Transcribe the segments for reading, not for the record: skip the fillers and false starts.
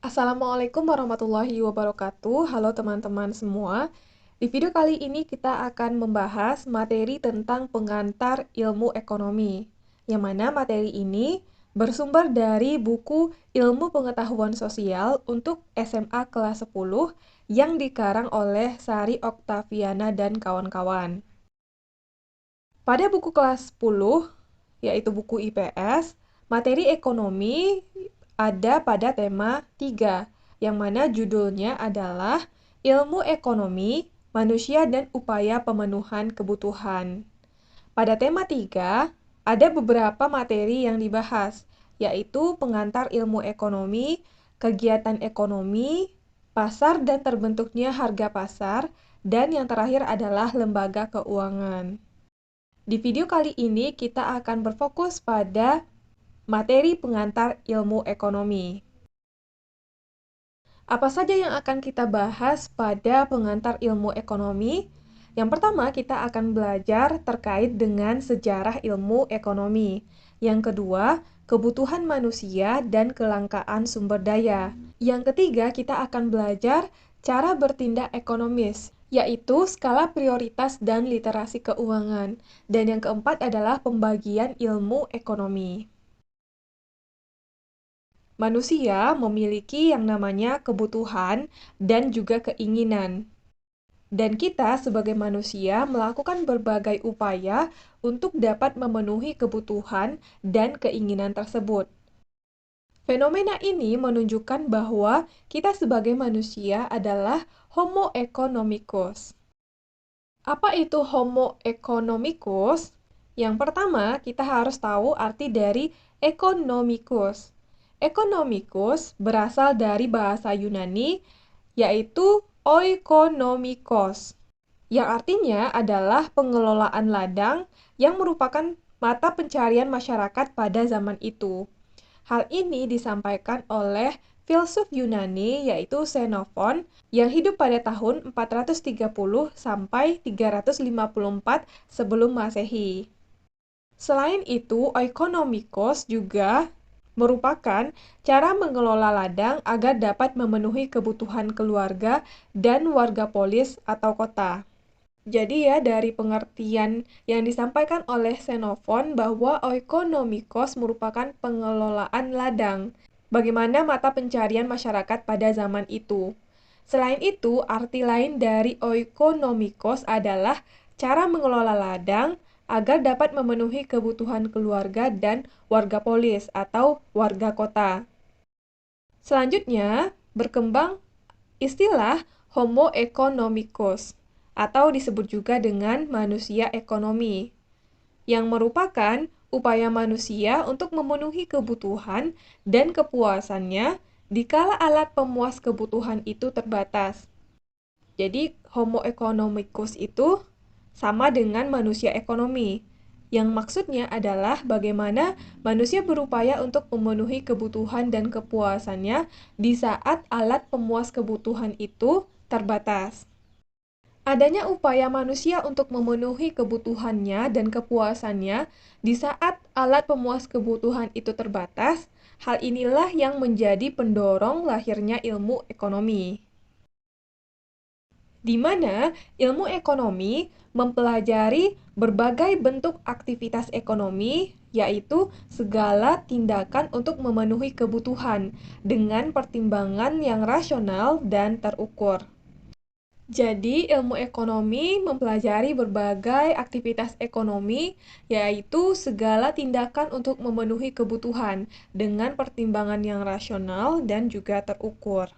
Assalamualaikum warahmatullahi wabarakatuh. Halo teman-teman semua. Di video kali ini kita akan membahas materi tentang pengantar ilmu ekonomi. Yang mana materi ini bersumber dari buku Ilmu Pengetahuan Sosial untuk SMA kelas 10 yang dikarang oleh Sari Oktaviana dan kawan-kawan. Pada buku kelas 10, yaitu buku IPS, materi ekonomi ada pada tema 3, yang mana judulnya adalah Ilmu Ekonomi, Manusia dan Upaya Pemenuhan Kebutuhan. Pada tema 3, ada beberapa materi yang dibahas, yaitu pengantar ilmu ekonomi, kegiatan ekonomi, pasar dan terbentuknya harga pasar, dan yang terakhir adalah lembaga keuangan. Di video kali ini kita akan berfokus pada materi pengantar ilmu ekonomi. Apa saja yang akan kita bahas pada pengantar ilmu ekonomi? Yang pertama, kita akan belajar terkait dengan sejarah ilmu ekonomi. Yang kedua, kebutuhan manusia dan kelangkaan sumber daya. Yang ketiga, kita akan belajar cara bertindak ekonomis, yaitu skala prioritas dan literasi keuangan. Dan yang keempat adalah pembagian ilmu ekonomi. Manusia memiliki yang namanya kebutuhan dan juga keinginan. Dan kita sebagai manusia melakukan berbagai upaya untuk dapat memenuhi kebutuhan dan keinginan tersebut. Fenomena ini menunjukkan bahwa kita sebagai manusia adalah Homo economicus. Apa itu Homo economicus? Yang pertama, kita harus tahu arti dari economicus. Economicus berasal dari bahasa Yunani, yaitu oikonomikos, yang artinya adalah pengelolaan ladang yang merupakan mata pencarian masyarakat pada zaman itu. Hal ini disampaikan oleh filsuf Yunani yaitu Xenophon yang hidup pada tahun 430 sampai 354 sebelum Masehi. Selain itu, oikonomikos juga merupakan cara mengelola ladang agar dapat memenuhi kebutuhan keluarga dan warga polis atau kota. Jadi ya, dari pengertian yang disampaikan oleh Xenophon bahwa oikonomikos merupakan pengelolaan ladang, bagaimana mata pencarian masyarakat pada zaman itu. Selain itu, arti lain dari oikonomikos adalah cara mengelola ladang agar dapat memenuhi kebutuhan keluarga dan warga polis atau warga kota. Selanjutnya, berkembang istilah Homo economicus atau disebut juga dengan manusia ekonomi, yang merupakan upaya manusia untuk memenuhi kebutuhan dan kepuasannya dikala alat pemuas kebutuhan itu terbatas. Jadi, Homo economicus itu sama dengan manusia ekonomi, yang maksudnya adalah bagaimana manusia berupaya untuk memenuhi kebutuhan dan kepuasannya di saat alat pemuas kebutuhan itu terbatas. Adanya upaya manusia untuk memenuhi kebutuhannya dan kepuasannya di saat alat pemuas kebutuhan itu terbatas, hal inilah yang menjadi pendorong lahirnya ilmu ekonomi, di mana ilmu ekonomi mempelajari berbagai bentuk aktivitas ekonomi, yaitu segala tindakan untuk memenuhi kebutuhan dengan pertimbangan yang rasional dan terukur. Jadi, ilmu ekonomi mempelajari berbagai aktivitas ekonomi, yaitu segala tindakan untuk memenuhi kebutuhan dengan pertimbangan yang rasional dan juga terukur.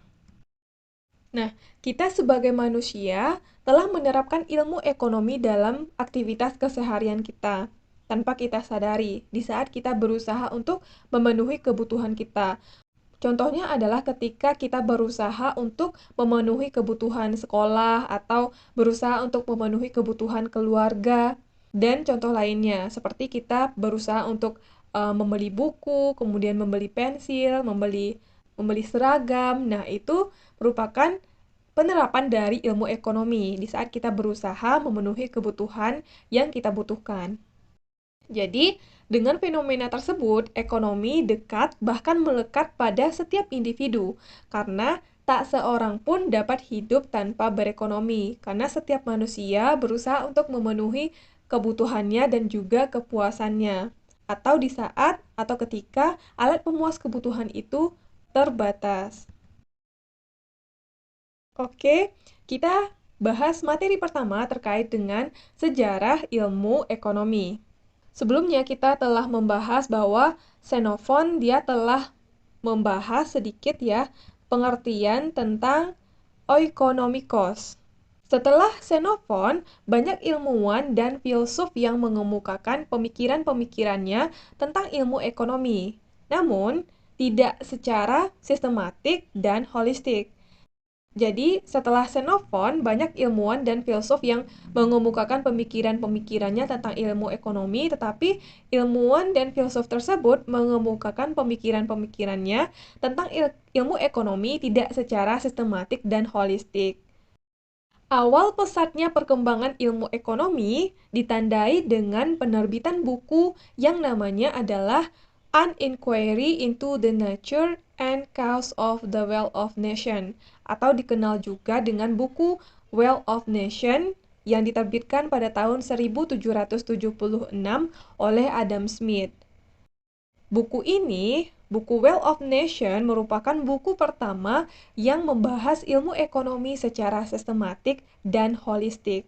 Nah, kita sebagai manusia telah menerapkan ilmu ekonomi dalam aktivitas keseharian kita tanpa kita sadari di saat kita berusaha untuk memenuhi kebutuhan kita. Contohnya adalah ketika kita berusaha untuk memenuhi kebutuhan sekolah atau berusaha untuk memenuhi kebutuhan keluarga, dan contoh lainnya seperti kita berusaha untuk membeli buku, kemudian membeli pensil, membeli seragam. Nah, itu merupakan penerapan dari ilmu ekonomi di saat kita berusaha memenuhi kebutuhan yang kita butuhkan. Jadi, Dengan fenomena tersebut, ekonomi dekat bahkan melekat pada setiap individu, karena tak seorang pun dapat hidup tanpa berekonomi, karena setiap manusia berusaha untuk memenuhi kebutuhannya dan juga kepuasannya, atau di saat atau ketika alat pemuas kebutuhan itu terbatas. Oke, kita bahas materi pertama terkait dengan sejarah ilmu ekonomi. Sebelumnya kita telah membahas bahwa Xenophon dia telah membahas sedikit ya pengertian tentang oikonomikos. Setelah Xenophon, banyak ilmuwan dan filsuf yang mengemukakan pemikiran-pemikirannya tentang ilmu ekonomi. Namun, tidak secara sistematik dan holistik. Jadi, setelah Xenophon, banyak ilmuwan dan filsuf yang mengemukakan pemikiran-pemikirannya tentang ilmu ekonomi, tetapi ilmuwan dan filsuf tersebut mengemukakan pemikiran-pemikirannya tentang ilmu ekonomi tidak secara sistematik dan holistik. Awal pesatnya perkembangan ilmu ekonomi ditandai dengan penerbitan buku yang namanya adalah An Inquiry into the Nature and Cause of the Wealth of Nation, atau dikenal juga dengan buku Wealth of Nation yang diterbitkan pada tahun 1776 oleh Adam Smith. Buku ini, buku Wealth of Nation, merupakan buku pertama yang membahas ilmu ekonomi secara sistematik dan holistik.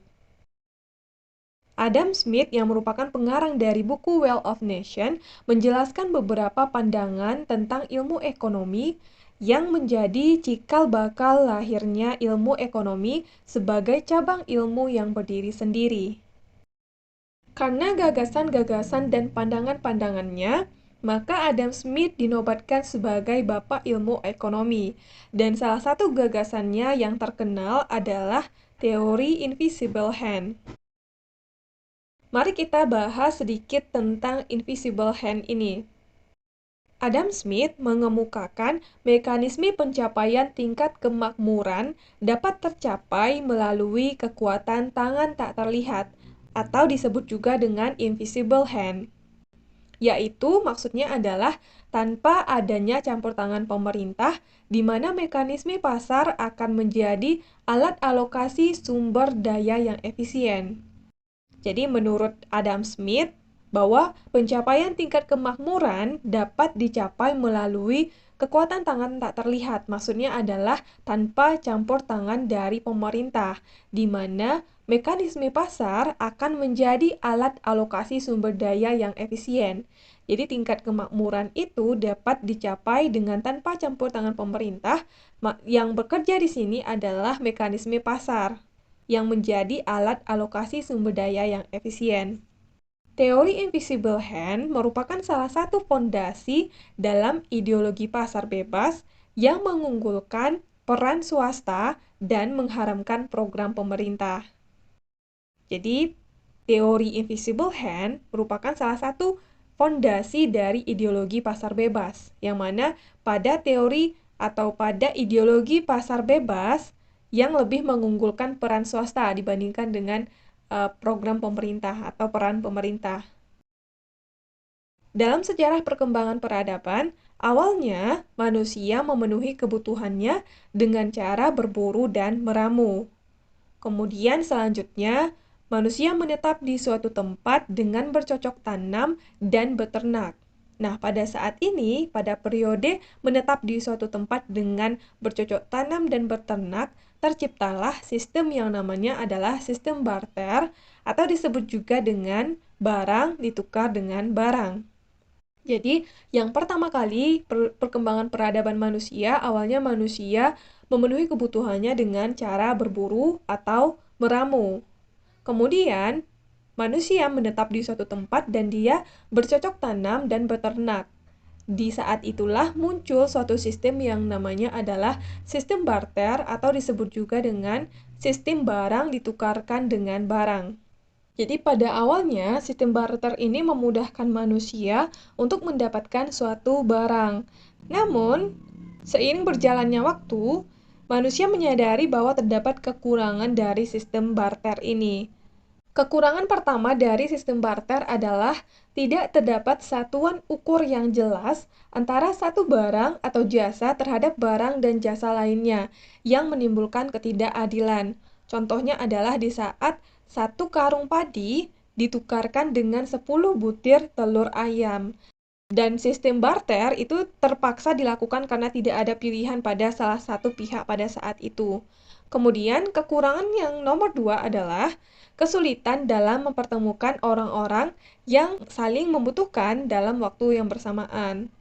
Adam Smith, yang merupakan pengarang dari buku Wealth of Nation, menjelaskan beberapa pandangan tentang ilmu ekonomi yang menjadi cikal bakal lahirnya ilmu ekonomi sebagai cabang ilmu yang berdiri sendiri. Karena gagasan-gagasan dan pandangan-pandangannya, maka Adam Smith dinobatkan sebagai bapak ilmu ekonomi, dan salah satu gagasannya yang terkenal adalah teori invisible hand. Mari kita bahas sedikit tentang invisible hand ini. Adam Smith mengemukakan mekanisme pencapaian tingkat kemakmuran dapat tercapai melalui kekuatan tangan tak terlihat, atau disebut juga dengan invisible hand. Yaitu maksudnya adalah tanpa adanya campur tangan pemerintah, di mana mekanisme pasar akan menjadi alat alokasi sumber daya yang efisien. Jadi menurut Adam Smith, bahwa pencapaian tingkat kemakmuran dapat dicapai melalui kekuatan tangan tak terlihat. Maksudnya adalah tanpa campur tangan dari pemerintah, di mana mekanisme pasar akan menjadi alat alokasi sumber daya yang efisien. Jadi tingkat kemakmuran itu dapat dicapai dengan tanpa campur tangan pemerintah. Yang bekerja di sini adalah mekanisme pasar yang menjadi alat alokasi sumber daya yang efisien. Teori invisible hand merupakan salah satu fondasi dalam ideologi pasar bebas yang mengunggulkan peran swasta dan mengharamkan program pemerintah. Jadi, teori invisible hand merupakan salah satu fondasi dari ideologi pasar bebas, yang mana pada teori atau pada ideologi pasar bebas yang lebih mengunggulkan peran swasta dibandingkan dengan program pemerintah atau peran pemerintah. Dalam sejarah perkembangan peradaban, awalnya manusia memenuhi kebutuhannya dengan cara berburu dan meramu. Kemudian selanjutnya, manusia menetap di suatu tempat dengan bercocok tanam dan beternak. Nah, pada saat ini, pada periode menetap di suatu tempat dengan bercocok tanam dan beternak, terciptalah sistem yang namanya adalah sistem barter, atau disebut juga dengan barang ditukar dengan barang. Jadi, yang pertama kali perkembangan peradaban manusia, awalnya manusia memenuhi kebutuhannya dengan cara berburu atau meramu. Kemudian, manusia menetap di suatu tempat dan dia bercocok tanam dan beternak. Di saat itulah muncul suatu sistem yang namanya adalah sistem barter, atau disebut juga dengan sistem barang ditukarkan dengan barang. Jadi pada awalnya sistem barter ini memudahkan manusia untuk mendapatkan suatu barang. Namun, seiring berjalannya waktu, manusia menyadari bahwa terdapat kekurangan dari sistem barter ini. Kekurangan pertama dari sistem barter adalah tidak terdapat satuan ukur yang jelas antara satu barang atau jasa terhadap barang dan jasa lainnya yang menimbulkan ketidakadilan. Contohnya adalah di saat satu karung padi ditukarkan dengan 10 butir telur ayam. Dan sistem barter itu terpaksa dilakukan karena tidak ada pilihan pada salah satu pihak pada saat itu. Kemudian, kekurangan yang nomor dua adalah kesulitan dalam mempertemukan orang-orang yang saling membutuhkan dalam waktu yang bersamaan.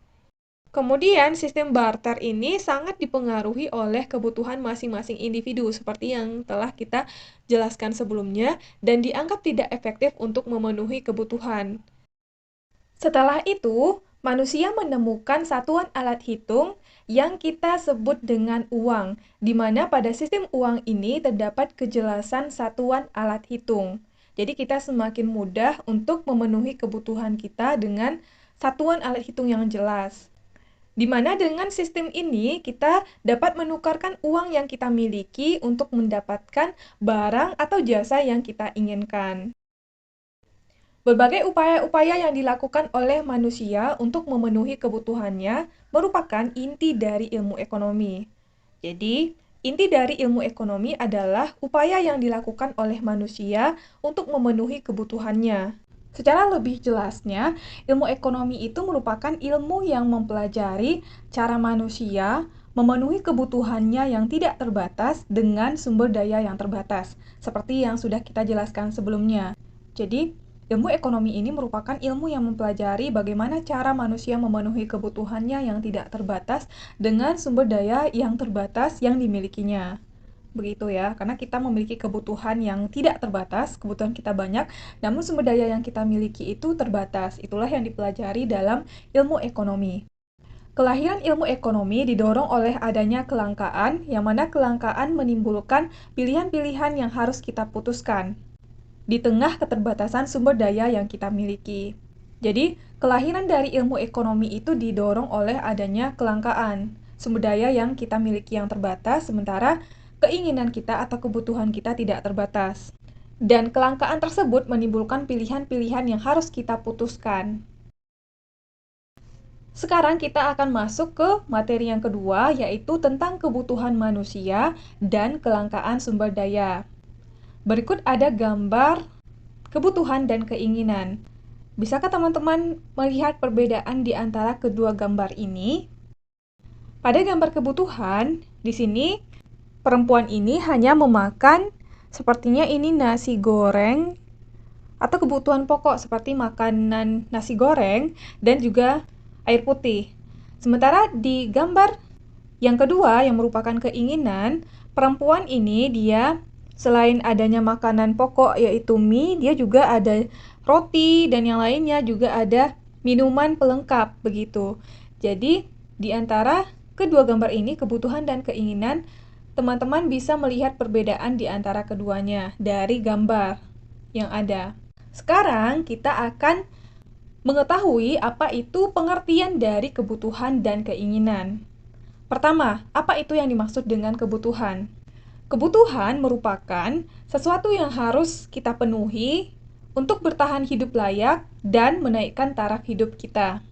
Kemudian, sistem barter ini sangat dipengaruhi oleh kebutuhan masing-masing individu, seperti yang telah kita jelaskan sebelumnya, dan dianggap tidak efektif untuk memenuhi kebutuhan. Setelah itu, manusia menemukan satuan alat hitung yang kita sebut dengan uang, di mana pada sistem uang ini terdapat kejelasan satuan alat hitung. Jadi kita semakin mudah untuk memenuhi kebutuhan kita dengan satuan alat hitung yang jelas. Di mana dengan sistem ini kita dapat menukarkan uang yang kita miliki untuk mendapatkan barang atau jasa yang kita inginkan. Berbagai upaya-upaya yang dilakukan oleh manusia untuk memenuhi kebutuhannya merupakan inti dari ilmu ekonomi. Jadi, inti dari ilmu ekonomi adalah upaya yang dilakukan oleh manusia untuk memenuhi kebutuhannya. Secara lebih jelasnya, ilmu ekonomi itu merupakan ilmu yang mempelajari cara manusia memenuhi kebutuhannya yang tidak terbatas dengan sumber daya yang terbatas, seperti yang sudah kita jelaskan sebelumnya. Jadi, ilmu ekonomi ini merupakan ilmu yang mempelajari bagaimana cara manusia memenuhi kebutuhannya yang tidak terbatas dengan sumber daya yang terbatas yang dimilikinya. Begitu ya, karena kita memiliki kebutuhan yang tidak terbatas, kebutuhan kita banyak, namun sumber daya yang kita miliki itu terbatas. Itulah yang dipelajari dalam ilmu ekonomi. Kelahiran ilmu ekonomi didorong oleh adanya kelangkaan, yang mana kelangkaan menimbulkan pilihan-pilihan yang harus kita putuskan di tengah keterbatasan sumber daya yang kita miliki. Jadi, kelahiran dari ilmu ekonomi itu didorong oleh adanya kelangkaan sumber daya yang kita miliki yang terbatas, sementara keinginan kita atau kebutuhan kita tidak terbatas. Dan kelangkaan tersebut menimbulkan pilihan-pilihan yang harus kita putuskan. Sekarang kita akan masuk ke materi yang kedua, yaitu tentang kebutuhan manusia dan kelangkaan sumber daya. Berikut ada gambar kebutuhan dan keinginan. Bisakah teman-teman melihat perbedaan di antara kedua gambar ini? Pada gambar kebutuhan, di sini perempuan ini hanya memakan sepertinya ini nasi goreng atau kebutuhan pokok seperti makanan nasi goreng dan juga air putih. Sementara di gambar yang kedua yang merupakan keinginan, perempuan ini dia selain adanya makanan pokok yaitu mie, dia juga ada roti dan yang lainnya, juga ada minuman pelengkap begitu. Jadi di antara kedua gambar ini, kebutuhan dan keinginan, teman-teman bisa melihat perbedaan di antara keduanya dari gambar yang ada. Sekarang kita akan mengetahui apa itu pengertian dari kebutuhan dan keinginan. Pertama, apa itu yang dimaksud dengan kebutuhan? Kebutuhan merupakan sesuatu yang harus kita penuhi untuk bertahan hidup layak dan menaikkan taraf hidup kita.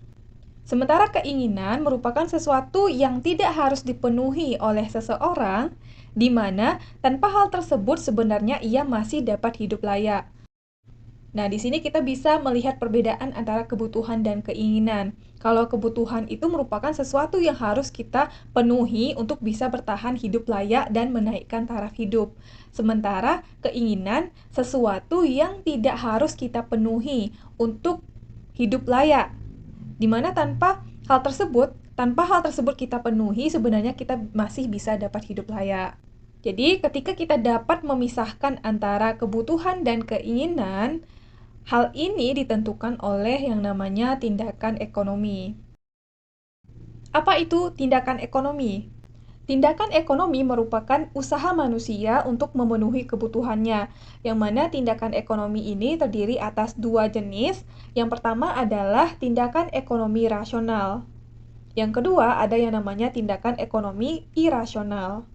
Sementara keinginan merupakan sesuatu yang tidak harus dipenuhi oleh seseorang, di mana tanpa hal tersebut sebenarnya ia masih dapat hidup layak. Nah, di sini kita bisa melihat perbedaan antara kebutuhan dan keinginan. Kalau kebutuhan itu merupakan sesuatu yang harus kita penuhi untuk bisa bertahan hidup layak dan menaikkan taraf hidup. Sementara keinginan sesuatu yang tidak harus kita penuhi untuk hidup layak. Dimana tanpa hal tersebut kita penuhi, sebenarnya kita masih bisa dapat hidup layak. Jadi, ketika kita dapat memisahkan antara kebutuhan dan keinginan, hal ini ditentukan oleh yang namanya tindakan ekonomi. Apa itu tindakan ekonomi? Tindakan ekonomi merupakan usaha manusia untuk memenuhi kebutuhannya, yang mana tindakan ekonomi ini terdiri atas dua jenis. Yang pertama adalah tindakan ekonomi rasional. Yang kedua ada yang namanya tindakan ekonomi irasional.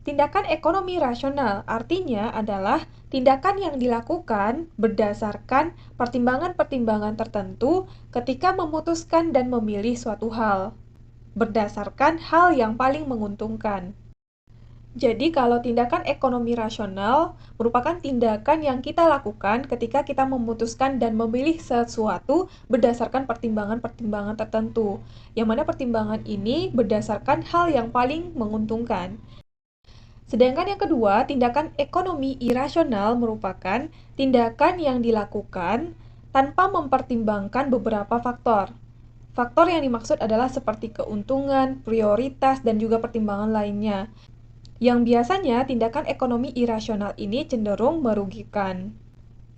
Tindakan ekonomi rasional artinya adalah tindakan yang dilakukan berdasarkan pertimbangan-pertimbangan tertentu ketika memutuskan dan memilih suatu hal, berdasarkan hal yang paling menguntungkan. Jadi, kalau tindakan ekonomi rasional merupakan tindakan yang kita lakukan ketika kita memutuskan dan memilih sesuatu berdasarkan pertimbangan-pertimbangan tertentu, yang mana pertimbangan ini berdasarkan hal yang paling menguntungkan. Sedangkan yang kedua, tindakan ekonomi irasional merupakan tindakan yang dilakukan tanpa mempertimbangkan beberapa faktor. Faktor yang dimaksud adalah seperti keuntungan, prioritas, dan juga pertimbangan lainnya. Yang biasanya tindakan ekonomi irasional ini cenderung merugikan.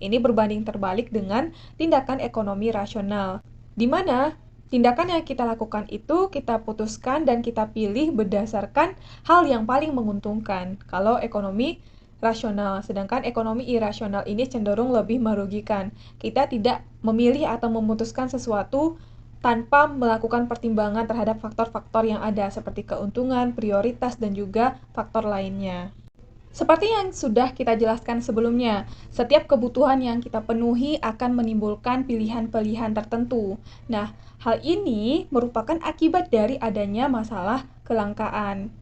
Ini berbanding terbalik dengan tindakan ekonomi rasional, di mana tindakan yang kita lakukan itu kita putuskan dan kita pilih berdasarkan hal yang paling menguntungkan. Kalau ekonomi rasional, sedangkan ekonomi irasional ini cenderung lebih merugikan. Kita tidak memilih atau memutuskan sesuatu tanpa melakukan pertimbangan terhadap faktor-faktor yang ada seperti keuntungan, prioritas, dan juga faktor lainnya. Seperti yang sudah kita jelaskan sebelumnya, setiap kebutuhan yang kita penuhi akan menimbulkan pilihan-pilihan tertentu. Nah, hal ini merupakan akibat dari adanya masalah kelangkaan.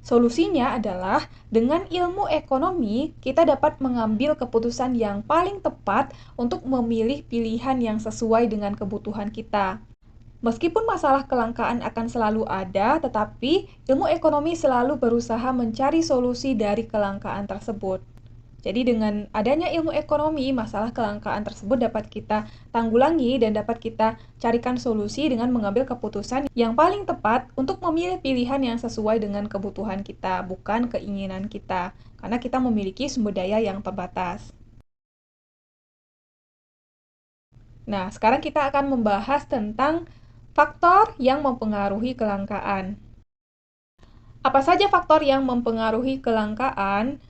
Solusinya adalah dengan ilmu ekonomi, kita dapat mengambil keputusan yang paling tepat untuk memilih pilihan yang sesuai dengan kebutuhan kita. Meskipun masalah kelangkaan akan selalu ada, tetapi ilmu ekonomi selalu berusaha mencari solusi dari kelangkaan tersebut. Jadi dengan adanya ilmu ekonomi, masalah kelangkaan tersebut dapat kita tanggulangi dan dapat kita carikan solusi dengan mengambil keputusan yang paling tepat untuk memilih pilihan yang sesuai dengan kebutuhan kita, bukan keinginan kita, karena kita memiliki sumber daya yang terbatas. Nah, sekarang kita akan membahas tentang faktor yang mempengaruhi kelangkaan. Apa saja faktor yang mempengaruhi kelangkaan?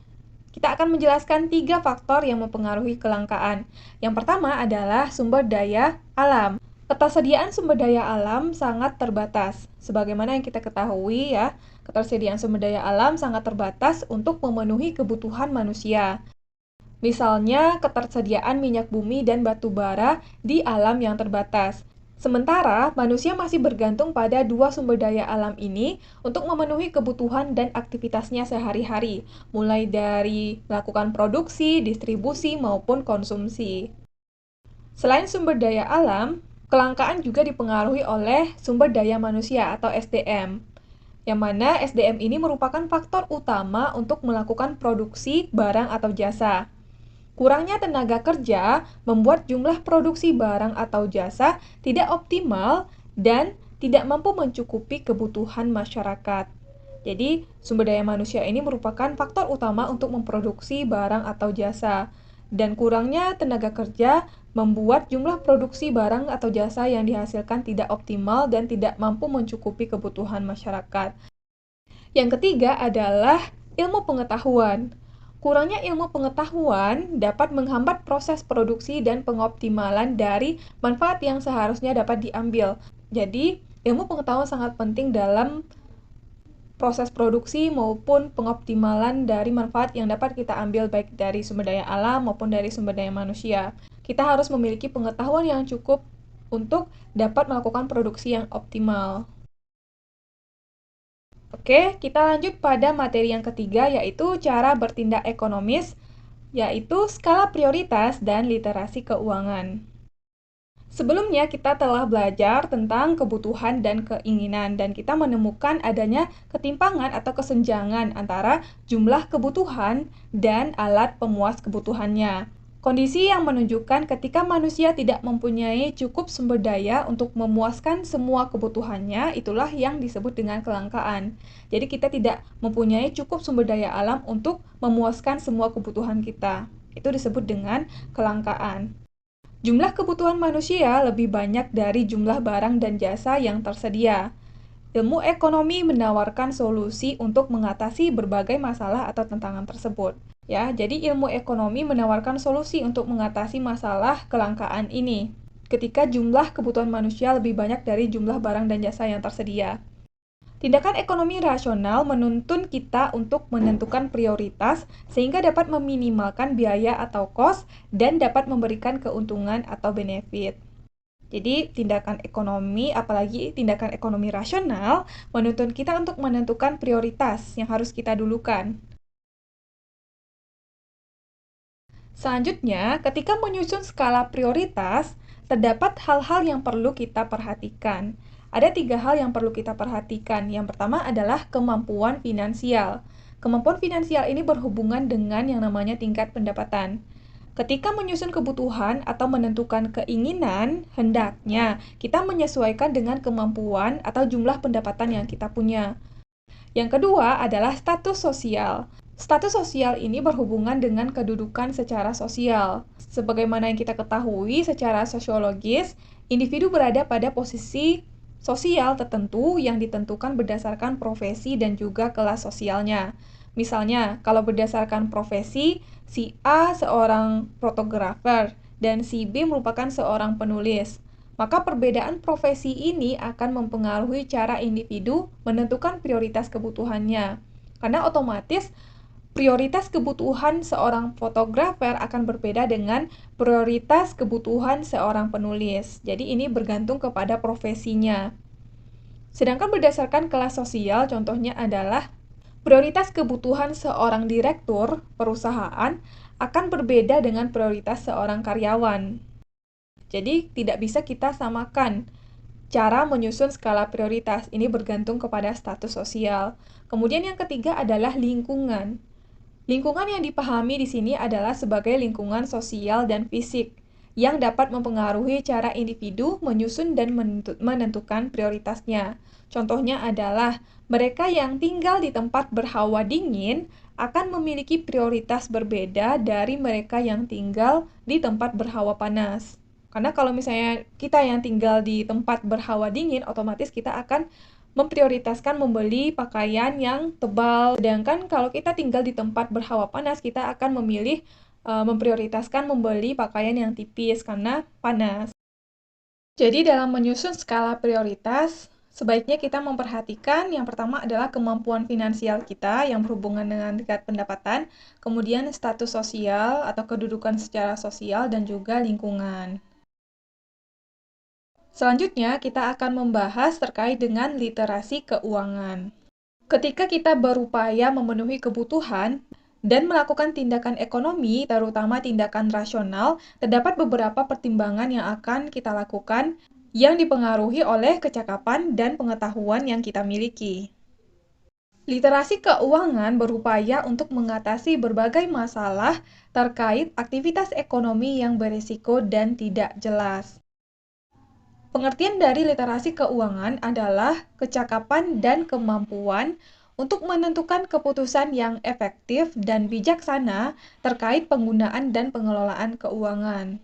Kita akan menjelaskan 3 faktor yang mempengaruhi kelangkaan. Yang pertama adalah sumber daya alam. Ketersediaan sumber daya alam sangat terbatas. Sebagaimana yang kita ketahui ya, ketersediaan sumber daya alam sangat terbatas untuk memenuhi kebutuhan manusia. Misalnya, ketersediaan minyak bumi dan batu bara di alam yang terbatas. Sementara, manusia masih bergantung pada dua sumber daya alam ini untuk memenuhi kebutuhan dan aktivitasnya sehari-hari, mulai dari melakukan produksi, distribusi, maupun konsumsi. Selain sumber daya alam, kelangkaan juga dipengaruhi oleh sumber daya manusia atau SDM, yang mana SDM ini merupakan faktor utama untuk melakukan produksi barang atau jasa. Kurangnya tenaga kerja membuat jumlah produksi barang atau jasa tidak optimal dan tidak mampu mencukupi kebutuhan masyarakat. Jadi, sumber daya manusia ini merupakan faktor utama untuk memproduksi barang atau jasa. Dan kurangnya tenaga kerja membuat jumlah produksi barang atau jasa yang dihasilkan tidak optimal dan tidak mampu mencukupi kebutuhan masyarakat. Yang ketiga adalah ilmu pengetahuan. Kurangnya ilmu pengetahuan dapat menghambat proses produksi dan pengoptimalan dari manfaat yang seharusnya dapat diambil. Jadi, ilmu pengetahuan sangat penting dalam proses produksi maupun pengoptimalan dari manfaat yang dapat kita ambil baik dari sumber daya alam maupun dari sumber daya manusia. Kita harus memiliki pengetahuan yang cukup untuk dapat melakukan produksi yang optimal. Oke, kita lanjut pada materi yang ketiga, yaitu cara bertindak ekonomis, yaitu skala prioritas dan literasi keuangan. Sebelumnya, kita telah belajar tentang kebutuhan dan keinginan, dan kita menemukan adanya ketimpangan atau kesenjangan antara jumlah kebutuhan dan alat pemuas kebutuhannya. Kondisi yang menunjukkan ketika manusia tidak mempunyai cukup sumber daya untuk memuaskan semua kebutuhannya, itulah yang disebut dengan kelangkaan. Jadi kita tidak mempunyai cukup sumber daya alam untuk memuaskan semua kebutuhan kita. Itu disebut dengan kelangkaan. Jumlah kebutuhan manusia lebih banyak dari jumlah barang dan jasa yang tersedia. Ilmu ekonomi menawarkan solusi untuk mengatasi berbagai masalah atau tantangan tersebut. Ya, jadi ilmu ekonomi menawarkan solusi untuk mengatasi masalah kelangkaan ini. Ketika jumlah kebutuhan manusia lebih banyak dari jumlah barang dan jasa yang tersedia. Tindakan ekonomi rasional menuntun kita untuk menentukan prioritas sehingga dapat meminimalkan biaya atau kos dan dapat memberikan keuntungan atau benefit. Jadi, tindakan ekonomi, apalagi tindakan ekonomi rasional, menuntun kita untuk menentukan prioritas yang harus kita dulukan. Selanjutnya, ketika menyusun skala prioritas, terdapat hal-hal yang perlu kita perhatikan. Ada 3 hal yang perlu kita perhatikan. Yang pertama adalah kemampuan finansial. Kemampuan finansial ini berhubungan dengan yang namanya tingkat pendapatan. Ketika menyusun kebutuhan atau menentukan keinginan, hendaknya kita menyesuaikan dengan kemampuan atau jumlah pendapatan yang kita punya. Yang kedua adalah status sosial. Status sosial ini berhubungan dengan kedudukan secara sosial. Sebagaimana yang kita ketahui secara sosiologis, individu berada pada posisi sosial tertentu yang ditentukan berdasarkan profesi dan juga kelas sosialnya. Misalnya, kalau berdasarkan profesi, si A seorang fotografer dan si B merupakan seorang penulis. Maka perbedaan profesi ini akan mempengaruhi cara individu menentukan prioritas kebutuhannya. Karena otomatis prioritas kebutuhan seorang fotografer akan berbeda dengan prioritas kebutuhan seorang penulis. Jadi ini bergantung kepada profesinya. Sedangkan berdasarkan kelas sosial, contohnya adalah prioritas kebutuhan seorang direktur perusahaan akan berbeda dengan prioritas seorang karyawan. Jadi tidak bisa kita samakan cara menyusun skala prioritas. Ini bergantung kepada status sosial. Kemudian yang ketiga adalah lingkungan. Lingkungan yang dipahami di sini adalah sebagai lingkungan sosial dan fisik yang dapat mempengaruhi cara individu menyusun dan menentukan prioritasnya. Contohnya adalah mereka yang tinggal di tempat berhawa dingin akan memiliki prioritas berbeda dari mereka yang tinggal di tempat berhawa panas. Karena kalau misalnya kita yang tinggal di tempat berhawa dingin, otomatis kita akan memprioritaskan membeli pakaian yang tebal. Sedangkan kalau kita tinggal di tempat berhawa panas, kita akan memilih memprioritaskan membeli pakaian yang tipis karena panas. Jadi dalam menyusun skala prioritas, sebaiknya kita memperhatikan yang pertama adalah kemampuan finansial kita yang berhubungan dengan tingkat pendapatan, kemudian status sosial atau kedudukan secara sosial, dan juga lingkungan. Selanjutnya, kita akan membahas terkait dengan literasi keuangan. Ketika kita berupaya memenuhi kebutuhan dan melakukan tindakan ekonomi, terutama tindakan rasional, terdapat beberapa pertimbangan yang akan kita lakukan yang dipengaruhi oleh kecakapan dan pengetahuan yang kita miliki. Literasi keuangan berupaya untuk mengatasi berbagai masalah terkait aktivitas ekonomi yang berisiko dan tidak jelas. Pengertian dari literasi keuangan adalah kecakapan dan kemampuan untuk menentukan keputusan yang efektif dan bijaksana terkait penggunaan dan pengelolaan keuangan.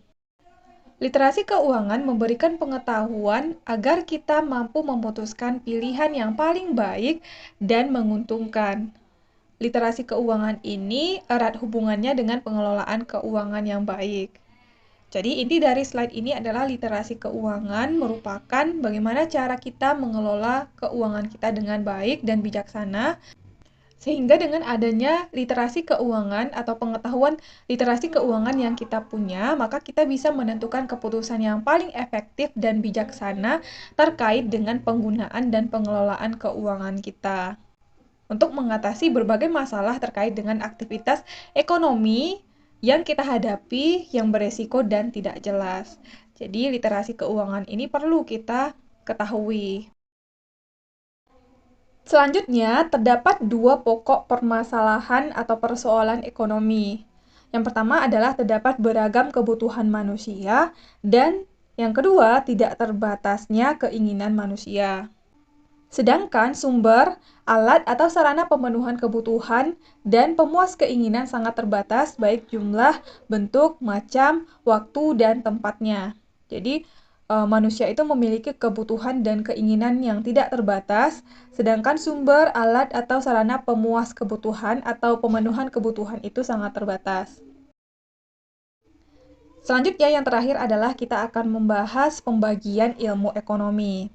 Literasi keuangan memberikan pengetahuan agar kita mampu memutuskan pilihan yang paling baik dan menguntungkan. Literasi keuangan ini erat hubungannya dengan pengelolaan keuangan yang baik. Jadi inti dari slide ini adalah literasi keuangan merupakan bagaimana cara kita mengelola keuangan kita dengan baik dan bijaksana, sehingga dengan adanya literasi keuangan atau pengetahuan literasi keuangan yang kita punya, maka kita bisa menentukan keputusan yang paling efektif dan bijaksana terkait dengan penggunaan dan pengelolaan keuangan kita untuk mengatasi berbagai masalah terkait dengan aktivitas ekonomi yang kita hadapi yang beresiko dan tidak jelas. Jadi literasi keuangan ini perlu kita ketahui. Selanjutnya, terdapat 2 pokok permasalahan atau persoalan ekonomi. Yang pertama adalah terdapat beragam kebutuhan manusia, dan yang kedua tidak terbatasnya keinginan manusia. Sedangkan sumber, alat atau sarana pemenuhan kebutuhan dan pemuas keinginan sangat terbatas baik jumlah, bentuk, macam, waktu, dan tempatnya. Jadi, manusia itu memiliki kebutuhan dan keinginan yang tidak terbatas, sedangkan sumber, alat, atau sarana pemuas kebutuhan atau pemenuhan kebutuhan itu sangat terbatas. Selanjutnya yang terakhir adalah kita akan membahas pembagian ilmu ekonomi.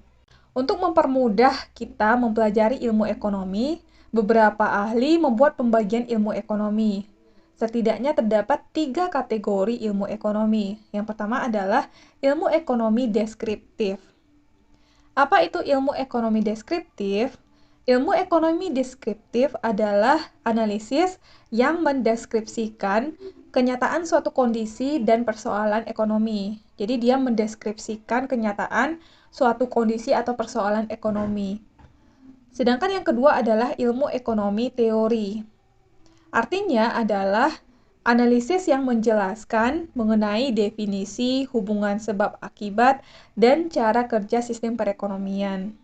Untuk mempermudah kita mempelajari ilmu ekonomi, beberapa ahli membuat pembagian ilmu ekonomi. Setidaknya terdapat 3 kategori ilmu ekonomi. Yang pertama adalah ilmu ekonomi deskriptif. Apa itu ilmu ekonomi deskriptif? Ilmu ekonomi deskriptif adalah analisis yang mendeskripsikan kenyataan suatu kondisi dan persoalan ekonomi. Jadi dia mendeskripsikan kenyataan suatu kondisi atau persoalan ekonomi. Sedangkan yang kedua adalah ilmu ekonomi teori. Artinya adalah analisis yang menjelaskan mengenai definisi, hubungan sebab akibat, dan cara kerja sistem perekonomian.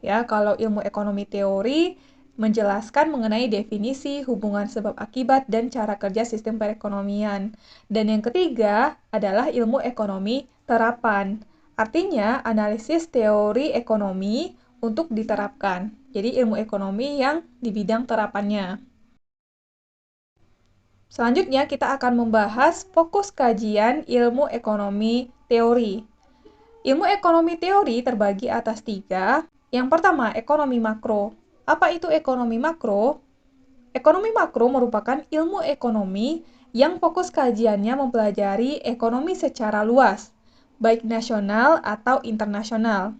Ya, kalau ilmu ekonomi teori menjelaskan mengenai definisi, hubungan sebab akibat, dan cara kerja sistem perekonomian. Dan yang ketiga adalah ilmu ekonomi terapan. Artinya, analisis teori ekonomi untuk diterapkan. Jadi, ilmu ekonomi yang di bidang terapannya. Selanjutnya, kita akan membahas fokus kajian ilmu ekonomi teori. Ilmu ekonomi teori terbagi atas 3. Yang pertama, ekonomi makro. Apa itu ekonomi makro? Ekonomi makro merupakan ilmu ekonomi yang fokus kajiannya mempelajari ekonomi secara luas, baik nasional atau internasional.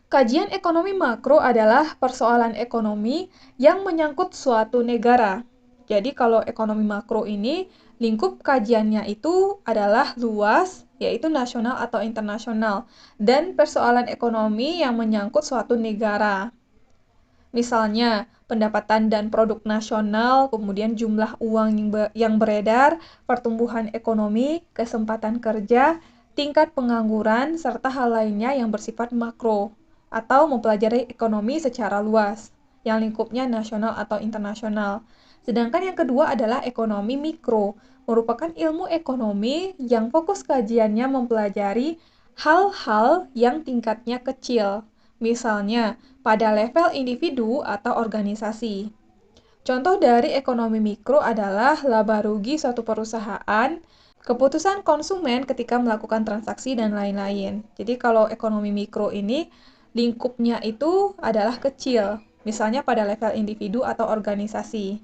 Kajian ekonomi makro adalah persoalan ekonomi yang menyangkut suatu negara. Jadi kalau ekonomi makro ini, lingkup kajiannya itu adalah luas, yaitu nasional atau internasional, dan persoalan ekonomi yang menyangkut suatu negara. Misalnya, pendapatan dan produk nasional, kemudian jumlah uang yang beredar, pertumbuhan ekonomi, kesempatan kerja, tingkat pengangguran, serta hal lainnya yang bersifat makro, atau mempelajari ekonomi secara luas, yang lingkupnya nasional atau internasional. Sedangkan yang kedua adalah ekonomi mikro, merupakan ilmu ekonomi yang fokus kajiannya mempelajari hal-hal yang tingkatnya kecil, misalnya pada level individu atau organisasi. Contoh dari ekonomi mikro adalah laba rugi suatu perusahaan, keputusan konsumen ketika melakukan transaksi, dan lain-lain. Jadi kalau ekonomi mikro ini, lingkupnya itu adalah kecil, misalnya pada level individu atau organisasi.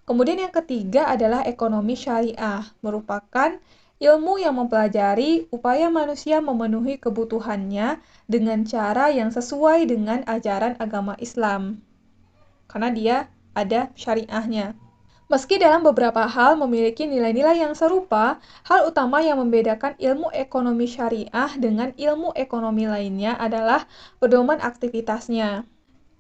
Kemudian yang ketiga adalah ekonomi syariah, merupakan ilmu yang mempelajari upaya manusia memenuhi kebutuhannya dengan cara yang sesuai dengan ajaran agama Islam. Karena dia ada syariahnya. Meski dalam beberapa hal memiliki nilai-nilai yang serupa, hal utama yang membedakan ilmu ekonomi syariah dengan ilmu ekonomi lainnya adalah pedoman aktivitasnya,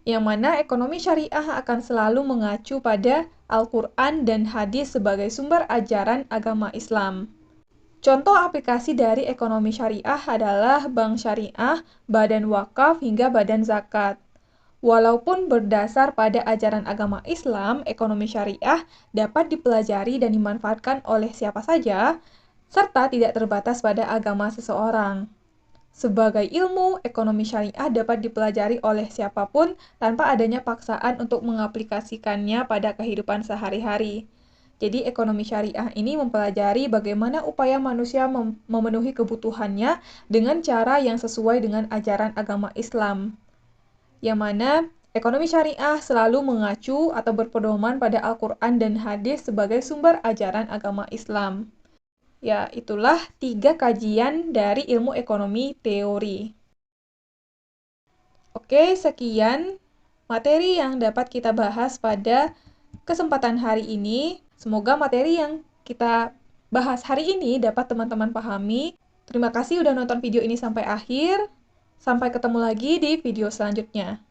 yang mana ekonomi syariah akan selalu mengacu pada Al-Quran dan hadis sebagai sumber ajaran agama Islam. Contoh aplikasi dari ekonomi syariah adalah bank syariah, badan wakaf, hingga badan zakat. Walaupun berdasar pada ajaran agama Islam, ekonomi syariah dapat dipelajari dan dimanfaatkan oleh siapa saja, serta tidak terbatas pada agama seseorang. Sebagai ilmu, ekonomi syariah dapat dipelajari oleh siapapun tanpa adanya paksaan untuk mengaplikasikannya pada kehidupan sehari-hari. Jadi, ekonomi syariah ini mempelajari bagaimana upaya manusia memenuhi kebutuhannya dengan cara yang sesuai dengan ajaran agama Islam. Yang mana ekonomi syariah selalu mengacu atau berpedoman pada Al-Quran dan hadis sebagai sumber ajaran agama Islam. Ya, itulah 3 kajian dari ilmu ekonomi teori. Oke, sekian materi yang dapat kita bahas pada kesempatan hari ini. Semoga materi yang kita bahas hari ini dapat teman-teman pahami. Terima kasih udah nonton video ini sampai akhir. Sampai ketemu lagi di video selanjutnya.